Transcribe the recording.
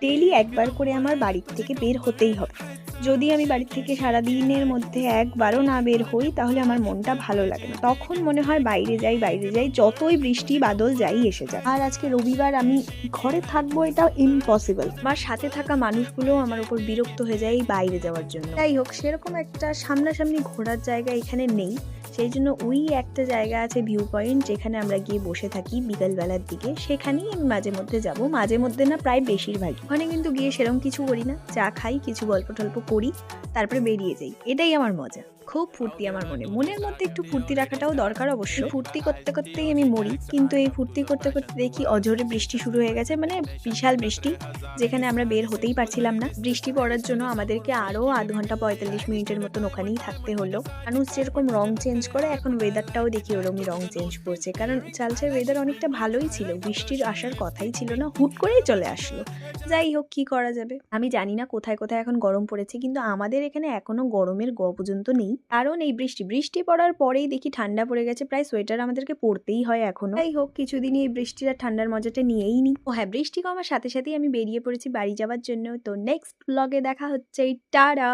Daily একবার করে আমার বাড়ির থেকে বের হতেই হবে। যদি আমি বাড়ি থেকে সারাদিনের মধ্যে একবারও না বের হই তাহলে আমার মনটা ভালো লাগে না। তখন মনে হয় বাইরে যাই, বাইরে যাই, যতই বৃষ্টি বাদল যাই এসে যায়। আর আজকে রবিবার, আমি ঘরে থাকবো এটা ইম্পসিবল। আমার সাথে থাকা মানুষগুলো আমার উপর বিরক্ত হয়ে যায় এই বাইরে যাওয়ার জন্য। যাই হোক, সেরকম একটা সামনাসামনি ঘোরার জায়গা এখানে নেই। সেই জন্য ওই একটা জায়গা আছে ভিউ পয়েন্ট, যেখানে আমরা গিয়ে বসে থাকি বিকালবেলার দিকে। সেখানেই আমি মাঝে মধ্যে যাব, মাঝে মধ্যে না প্রায় বেশিরভাগই। ওখানে কিন্তু গিয়ে সেরকম কিছু করি না, চা খাই, কিছু গল্প টল্প করি, তারপরে বেরিয়ে যাই। এটাই আমার মজা। খুব ফুর্তি আমার মনের মধ্যে একটু ফুর্তি রাখাটাও দরকার অবশ্য। ফুর্তি করতে করতেই আমি মরি, কিন্তু এই ফুর্তি করতে করতে দেখি অঝোরে বৃষ্টি শুরু হয়ে গেছে, মানে বিশাল বৃষ্টি, যেখানে আমরা বের হতেই পারছিলাম না। বৃষ্টি পড়ার জন্য আমাদেরকে আরো আধ ঘন্টা 45 মিনিটের মতন ওখানেই থাকতে হলো। মানুষ যেরকম রং চেঞ্জ করে, এখন ওয়েদারটাও দেখি ওরকমই রং চেঞ্জ করছে, কারণ চালছের ওয়েদার অনেকটা ভালোই ছিল, বৃষ্টির আসার কথাই ছিল না, হুট করেই চলে আসলো। যাই হোক, কি করা যাবে। আমি জানি না কোথায় কোথায় এখন গরম পড়েছে, কিন্তু আমাদের এখানে এখনো গরমের পর্যন্ত নেই, কারণ এই বৃষ্টি পড়ার পরেই দেখি ঠান্ডা পড়ে গেছে, প্রায় সোয়েটার আমাদেরকে পরতেই হয় এখনো। যাই হোক, কিছুদিনই এই বৃষ্টির আর ঠান্ডার মজাটা নিয়েই নি। ও হ্যাঁ, বৃষ্টি কমার সাথে সাথেই আমি বেরিয়ে পড়েছি বাড়ি যাওয়ার জন্য। তো নেক্সট ব্লগে দেখা হচ্ছে, টাটা।